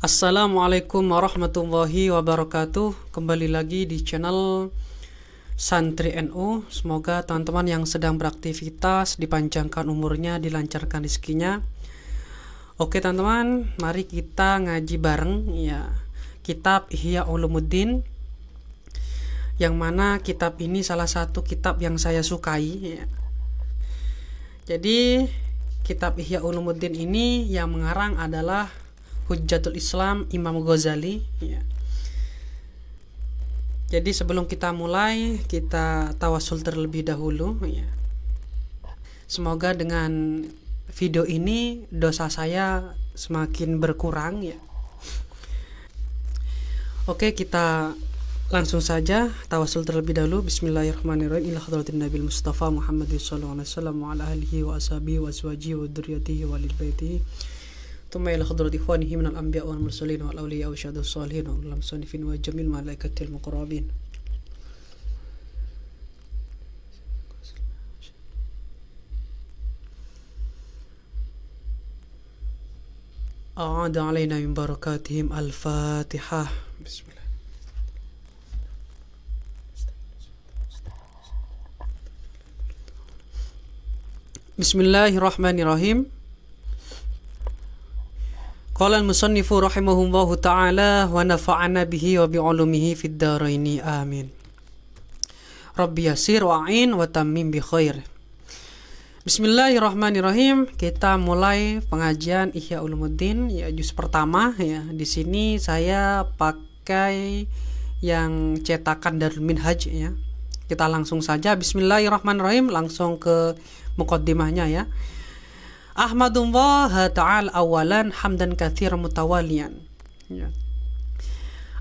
Assalamualaikum warahmatullahi wabarakatuh. Kembali lagi di channel Santri NU. Semoga teman-teman yang sedang beraktivitas dipanjangkan umurnya, dilancarkan rezekinya. Oke teman-teman, mari kita ngaji bareng ya kitab Ihya Ulumuddin, yang mana kitab ini salah satu kitab yang saya sukai ya. Jadi kitab Ihya Ulumuddin ini yang mengarang adalah Hujjatul Islam Imam Ghazali ya. Jadi sebelum kita mulai, kita tawasul terlebih dahulu ya. Semoga dengan video ini dosa saya semakin berkurang ya. Oke, kita langsung saja tawasul terlebih dahulu. Bismillahirrahmanirrahim. Ila hadratin Nabil Mustafa Muhammad sallallahu alaihi wasallam wa ala alihi wa ashabihi wa azwajihi wa dzurriyyatihi wa lil baitihi. ثم إلى حضرة إخوانه من الأنبياء والمرسلين والأولياء والشهداء الصالحين والمصنفين وجميع الملائكة المقربين. أعاد علينا من بركاتهم الفاتحة. بسم الله. بسم الله الرحمن الرحيم. Qala al-musannifu rahimahullahu ta'ala wa nafa'ana bihi wa bi'ulumihi fid dharaini amin. Rabbi yasir wa'in wa tammim bi khair. Bismillahirrahmanirrahim. Kita mulai pengajian Ihya Ulumuddin ya, juz pertama ya. Di sini saya pakai yang cetakan Darul Minhaj ya. Kita langsung saja bismillahirrahmanirrahim, langsung ke muqaddimahnya ya. Ahmadullah ta'ala awalan hamdan katsir mutawalian ya.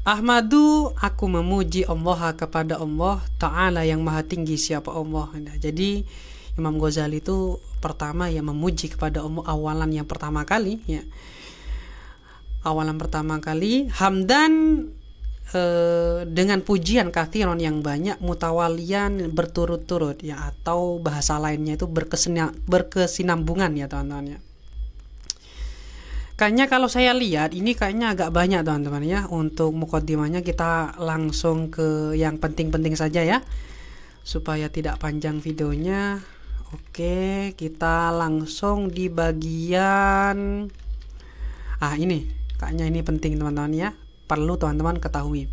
Ahmadu, aku memuji Allah kepada Allah Ta'ala yang maha tinggi siapa Allah ya. Jadi Imam Ghazali itu pertama ya memuji kepada Allah awalan yang pertama kali ya. Awalan pertama kali hamdan dengan pujian kathiron yang banyak, mutawalian berturut-turut ya, atau bahasa lainnya itu berkesinambungan ya teman-teman ya. Kayaknya kalau saya lihat ini kayaknya agak banyak teman-teman ya. Untuk muqaddimahnya kita langsung ke yang penting-penting saja ya, supaya tidak panjang videonya. Oke, kita langsung di bagian ini kayaknya ini penting teman-teman ya, perlu teman-teman ketahui.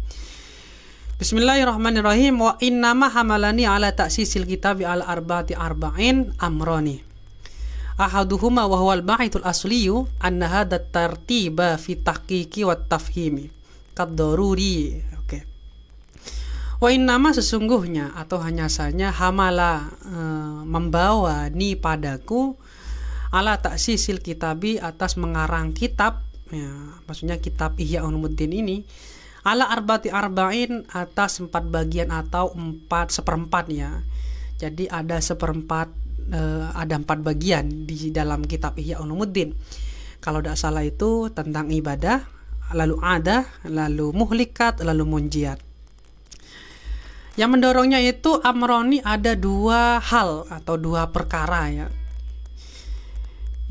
Bismillahirrahmanirrahim. Wa innama hamalani ala ta'sisil kitabi ala arba'ati arba'in amrani. Ahaduhuma wa huwa al-ba'itul asliyu anna hadha tartiba fi tahqiqi wa tafhimi qad daruri. Oke. Wa innama, sesungguhnya atau hanya saja, hamala membawa ni padaku ala ta'sisil kitabi, atas mengarang kitab ya, maksudnya kitab Ihya Ulumuddin ini ala arba'ati arba'in, atas 4 bagian atau 4/4 ya. Jadi ada 1/4, ada 4 bagian di dalam kitab Ihya Ulumuddin. Kalau tidak salah itu tentang ibadah, lalu adah, lalu muhlikat, lalu munjiat. Yang mendorongnya itu amroni, ada 2 hal atau 2 perkara ya.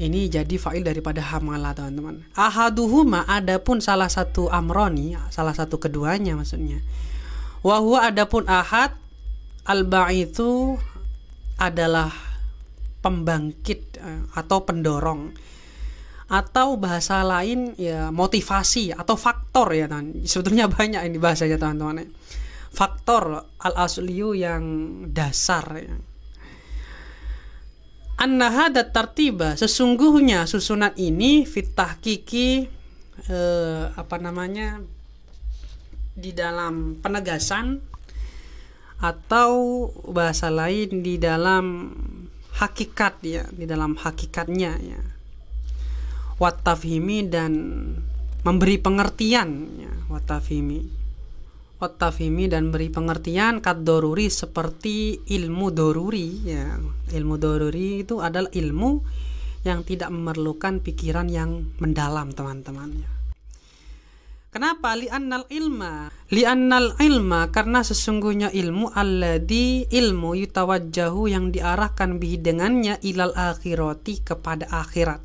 Ini jadi fa'il daripada hamala teman-teman. Ahaduhuma, adapun salah satu amroni, salah satu keduanya maksudnya. Wa huwa, adapun ahad, al-ba'itsu adalah pembangkit atau pendorong, atau bahasa lain ya motivasi atau faktor ya teman. Sebetulnya banyak ini bahasanya teman-teman. Faktor al-asliyu yang dasar ya. Anna hadat tartiba, sesungguhnya susunan ini fit tahqiqi di dalam penegasan, atau bahasa lain di dalam hakikat ya, di dalam hakikatnya ya. Wat tafhimi, dan memberi pengertian ya, wat tafhimi dan beri pengertian, kad doruri, seperti ilmu doruri ya. Ilmu doruri itu adalah ilmu yang tidak memerlukan pikiran yang mendalam teman-teman ya. Kenapa? Li'annal ilma, karena sesungguhnya ilmu alladhi, ilmu yutawajjahu, yang diarahkan bihi dengannya, ilal akhirati, kepada akhirat.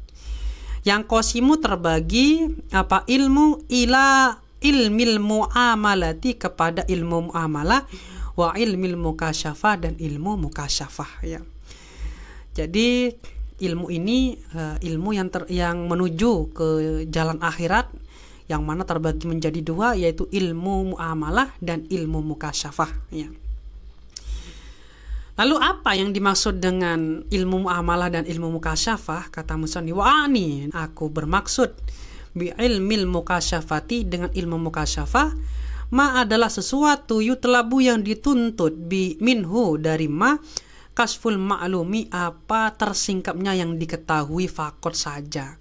Yang qasimu terbagi apa ilmu ila ilmil muamalati kepada ilmu muamalah wa ilmil mukasyafah dan ilmu mukasyafah ya. Jadi ilmu ini ilmu yang menuju ke jalan akhirat yang mana terbagi menjadi dua, yaitu ilmu muamalah dan ilmu mukasyafah ya. Lalu apa yang dimaksud dengan ilmu muamalah dan ilmu mukasyafah? Kata musannif, wa'ani, aku bermaksud bi ilmil mukasyafati, dengan ilmu mukasyafah, ma adalah sesuatu yutlabu yang dituntut, bi minhu dari ma, kasful ma'lumi, apa tersingkapnya yang diketahui fakot saja.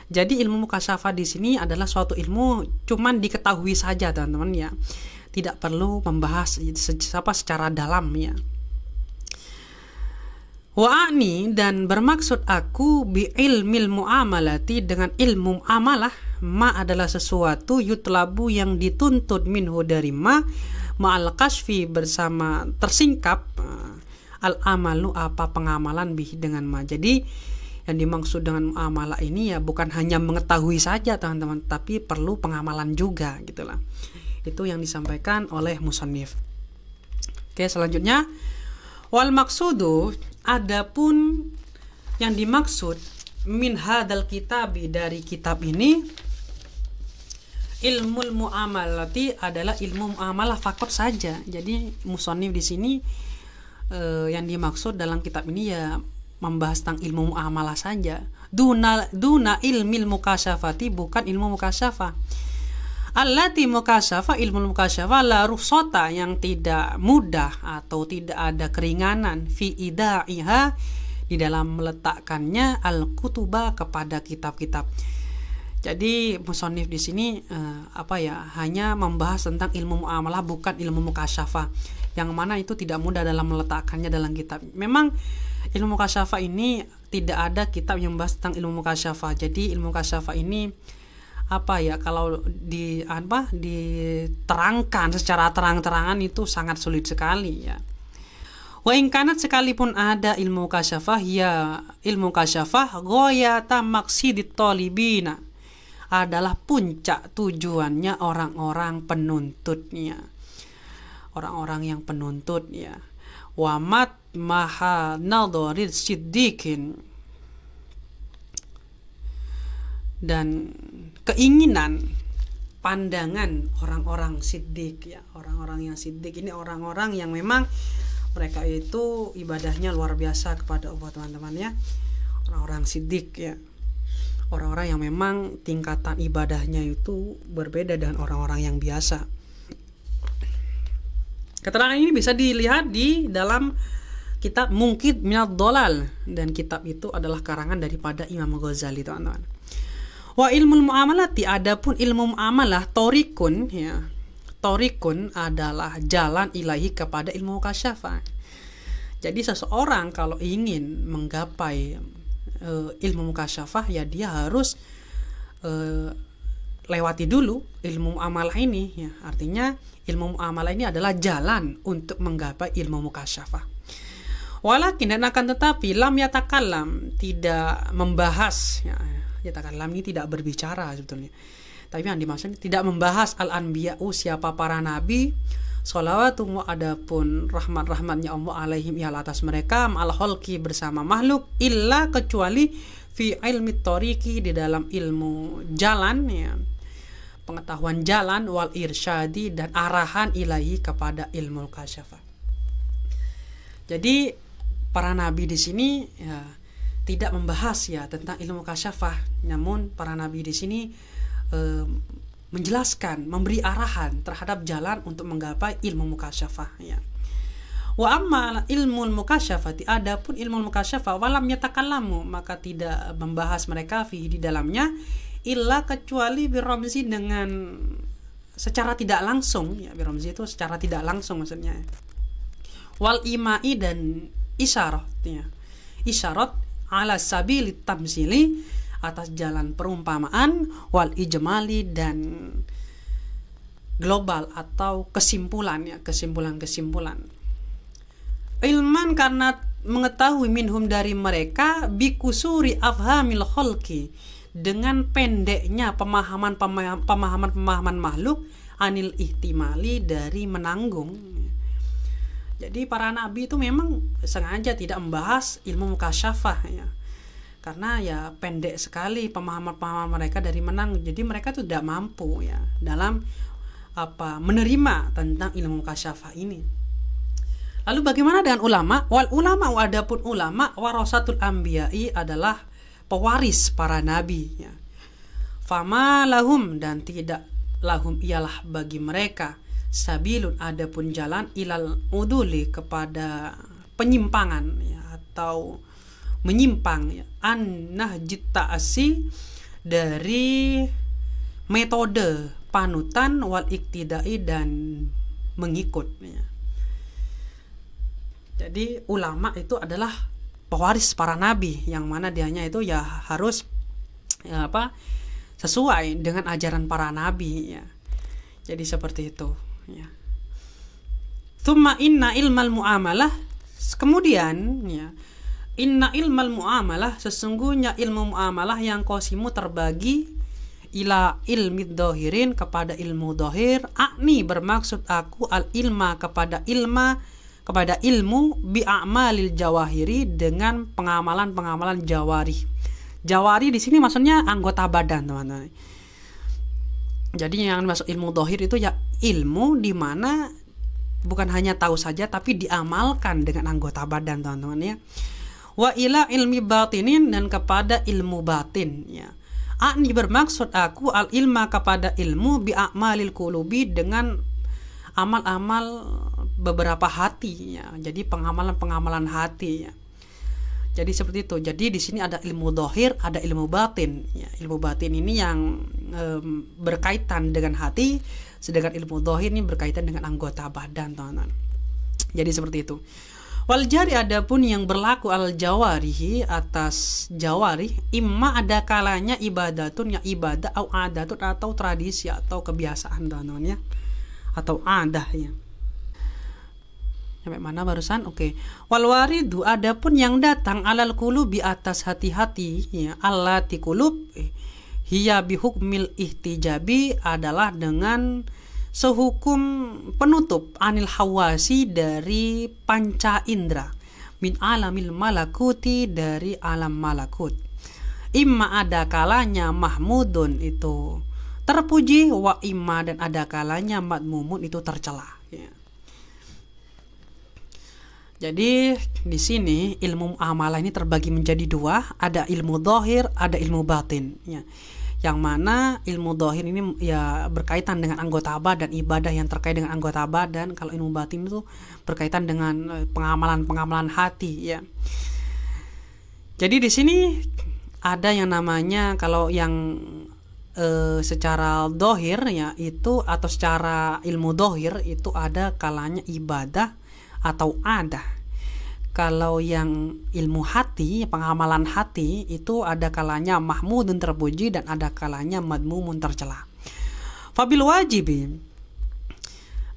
Jadi ilmu mukasyafah di sini adalah suatu ilmu cuman diketahui saja teman-teman ya. Tidak perlu membahas secara dalam ya. Wa'ani, dan bermaksud aku bi ilmil muamalati, dengan ilmu muamalah, ma adalah sesuatu yutlabu yang dituntut minhu dari ma, ma'al kasfi bersama tersingkap, al amalu apa pengamalan bih dengan ma. Jadi yang dimaksud dengan muamalah ini ya bukan hanya mengetahui saja teman-teman, tapi perlu pengamalan juga gitulah. Itu yang disampaikan oleh musannif. Oke, selanjutnya wal maksudu, adapun yang dimaksud min hadal kitabi, dari kitab ini, ilmul muamalati adalah ilmu muamalah fakot saja. Jadi musannif di sini yang dimaksud dalam kitab ini ya membahas tentang ilmu muamalah saja. Duna ilmil mukasyafati, bukan ilmu mukasyafah. Allati mukasyafah, ilmu mukasyafah la rukhsata, yang tidak mudah atau tidak ada keringanan, fi idaiha, di dalam meletakkannya, al kutuba, kepada kitab-kitab. Jadi musannif di sini hanya membahas tentang ilmu muamalah, bukan ilmu mukasyafah, yang mana itu tidak mudah dalam meletakkannya dalam kitab. Memang ilmu mukasyafah ini tidak ada kitab yang membahas tentang ilmu mukasyafah. Jadi ilmu mukasyafah ini kalau diterangkan secara terang-terangan itu sangat sulit sekali ya. Wa in kanat, sekalipun ada ilmu mukasyafah, ya ilmu mukasyafah ghayata maqsidit talibina, adalah puncak tujuannya orang-orang penuntutnya, orang-orang yang penuntut ya. Wa mat maha nadharil siddiqin, dan keinginan pandangan orang-orang siddiq ya. Orang-orang yang siddiq ini orang-orang yang memang mereka itu ibadahnya luar biasa kepada Allah teman-teman ya. Orang-orang siddiq ya, orang-orang yang memang tingkatan ibadahnya itu berbeda dengan orang-orang yang biasa. Keterangan ini bisa dilihat di dalam kitab Munqidh Minadh Dhalal, dan kitab itu adalah karangan daripada Imam Ghazali teman-teman. Wa ilmu muamalati, adapun ilmu muamalah, torikun ya. Torikun adalah jalan ilahi kepada ilmu mukasyafah. Jadi seseorang kalau ingin menggapai ilmu mukasyafah ya dia harus lewati dulu ilmu muamalah ini ya. Artinya ilmu muamalah ini adalah jalan untuk menggapai ilmu mukasyafah. Walakin, dan akan tetapi, lam yatakallam, tidak membahas ya. Yatakallam ini tidak berbicara sebetulnya, tapi yang dimaksud tidak membahas al-anbiya'u, siapa para nabi, sholawatu, adapun rahmat-rahmatnya Allah alaihim ya atas mereka, ma'al khalqi, bersama makhluk, illa, kecuali fi ilmi tariqi, di dalam ilmu jalan ya, pengetahuan jalan, wal irsyadi, dan arahan ilahi kepada ilmu kasyafah. Jadi para nabi di sini ya tidak membahas ya tentang ilmu kasyafah, namun para nabi di sini menjelaskan, memberi arahan terhadap jalan untuk menggapai ilmu mukasyafah ya. Wa amma ilmu mukasyafati, adapun ilmu mukasyafah, walam yatakallamu, maka tidak membahas mereka fi, di dalamnya, illa, kecuali biramzi, dengan secara tidak langsung ya. Biramzi itu secara tidak langsung maksudnya. Wal imai, dan isyarat ya. Isyarat ala sabili tamsili, atas jalan perumpamaan, wal ijmali, dan global atau kesimpulan ya, kesimpulan-kesimpulan. Ilman, karena mengetahui, minhum, dari mereka, bikusuri afhamil khalqi, dengan pendeknya pemahaman makhluk anil ihtimali dari menanggung. Jadi para nabi itu memang sengaja tidak membahas ilmu mukasyafah ya. Karena ya pendek sekali pemahaman mereka dari menang. Jadi mereka tuh tidak mampu ya dalam menerima tentang ilmu mukasyafah ini. Lalu bagaimana dengan ulama? Wal ulama, adapun ulama warasatul anbiya'i adalah pewaris para nabi ya. Fama lahum, dan tidak lahum ialah bagi mereka, sabilun adapun jalan, ilal uduli kepada penyimpangan ya, atau menyimpang ya, an nahjit ta'asi dari metode panutan wal iktidai dan mengikut ya. Jadi ulama itu adalah pewaris para nabi, yang mana dianya itu ya harus ya, sesuai dengan ajaran para nabi ya. Jadi seperti itu ya. Tsumma inna ilmal muamalah, kemudian ya, inna ilmal muamalah, sesungguhnya ilmu muamalah yang qasimu terbagi ila ilmi dhahirin, kepada ilmu dhahir, akni bermaksud aku al ilma kepada ilmu bi'amalil jawahiri, dengan pengamalan jawari. Jawari di sini maksudnya anggota badan, teman-teman. Jadi yang masuk ilmu dhahir itu ya ilmu di mana bukan hanya tahu saja tapi diamalkan dengan anggota badan, teman-teman ya. Wa ila ilmi batinin, dan kepada ilmu batin ya. Akni bermaksud aku al ilma kepada ilmu bi'amalil qulubi, dengan amal-amal beberapa hati ya. Jadi pengamalan hati ya. Jadi seperti itu. Jadi di sini ada ilmu dhahir, ada ilmu batin ya. Ilmu batin ini yang berkaitan dengan hati, sedangkan ilmu dhahir ini berkaitan dengan anggota badan, teman-teman. Jadi seperti itu. Wal jari, adapun yang berlaku al jawarihi atas jawarih, imma ada kalanya ibadatun ya ibadah, au adatun atau tradisi atau kebiasaan, teman-teman ya, atau adah ya. Sampai mana barusan? Oke. Wal waridu, adapun yang datang alal qulubi atas hati-hati ya, allati qulub hiya bihukmil ihtijabi, adalah dengan sehukum penutup anil hawasi dari panca indra, min alamil malakuti dari alam malakut. Imma ada kalanya mahmudun itu terpuji, wa imma dan ada kalanya madmumun itu tercela ya. Jadi di sini ilmu muamalah ini terbagi menjadi dua, ada ilmu dhahir, ada ilmu batin ya. Yang mana ilmu dhahir ini ya berkaitan dengan anggota badan, ibadah yang terkait dengan anggota badan. Kalau ilmu batin itu berkaitan dengan pengamalan hati ya. Jadi di sini ada yang namanya, kalau yang secara dhahir ya itu, atau secara ilmu dhahir itu ada kalanya ibadah atau adah. Kalau yang ilmu hati, pengamalan hati, itu ada kalanya mahmudun terpuji, dan ada kalanya madmumun tercela. Fabil wajibi,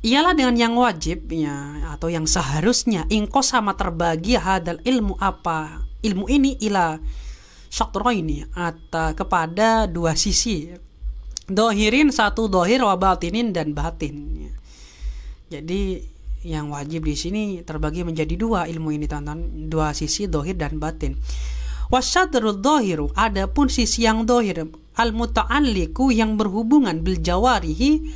ialah dengan yang wajib ya, atau yang seharusnya, ingko sama terbagi hadal ilmu, apa ilmu ini, ila syatraini, atau kepada dua sisi, dohirin, satu dohir, wa batinin, dan batin ya. Jadi yang wajib di sini terbagi menjadi dua ilmu ini, teman-teman, dua sisi, dohir dan batin. Wasyadrul dohiru, adapun sisi yang dohir, al muta'alliku yang berhubungan bil jawarihi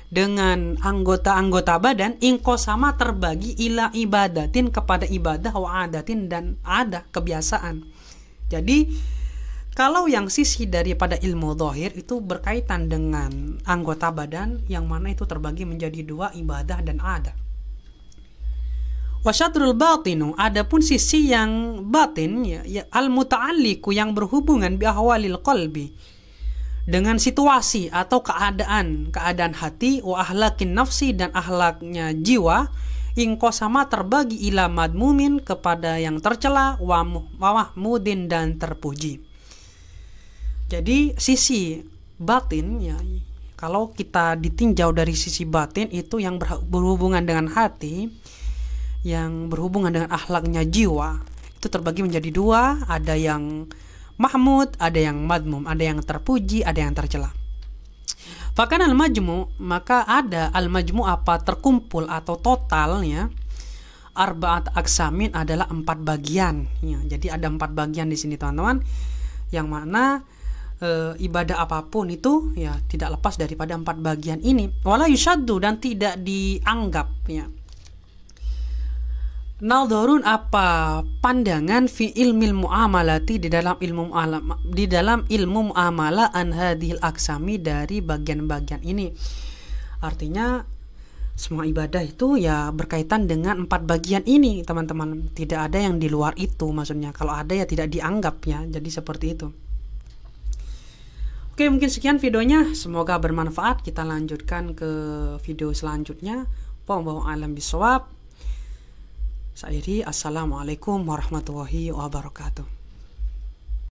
dengan anggota-anggota badan, ingko sama terbagi ila ibadatin kepada ibadah, wa adatin dan ada kebiasaan. Jadi kalau yang sisi daripada ilmu dohir itu berkaitan dengan anggota badan, yang mana itu terbagi menjadi dua, ibadah dan ada. Wasyadrul batinu, adapun sisi yang batin ya al muta'alliku yang berhubungan bi ahwalil qalbi, dengan situasi atau keadaan hati, wa ahlakin nafsi dan ahlaknya jiwa, ingko sama terbagi ila madmumin kepada yang tercela, wa mahmudin dan terpuji. Jadi sisi batin ya, kalau kita ditinjau dari sisi batin itu yang berhubungan dengan hati, yang berhubungan dengan akhlaknya jiwa, itu terbagi menjadi dua, ada yang mahmud, ada yang madmum, ada yang terpuji, ada yang tercela. Bahkan al-majmu, maka ada al-majmu apa terkumpul atau totalnya arba'at aksamin adalah 4 bagian ya. Jadi ada 4 bagian di sini teman-teman, yang mana ibadah apapun itu ya tidak lepas daripada 4 bagian ini. Wala yusyaddu, dan tidak dianggap ya. Nadharun apa pandangan fi ilmil muamalati di dalam ilmu muamalah an hadhil aksami, dari bagian-bagian ini. Artinya semua ibadah itu ya berkaitan dengan 4 bagian ini teman-teman, tidak ada yang di luar itu, maksudnya kalau ada ya tidak dianggap ya. Jadi seperti itu. Oke, mungkin sekian videonya, semoga bermanfaat. Kita lanjutkan ke video selanjutnya. Wallahu a'lam bishawab. Assalamualaikum warahmatullahi wabarakatuh.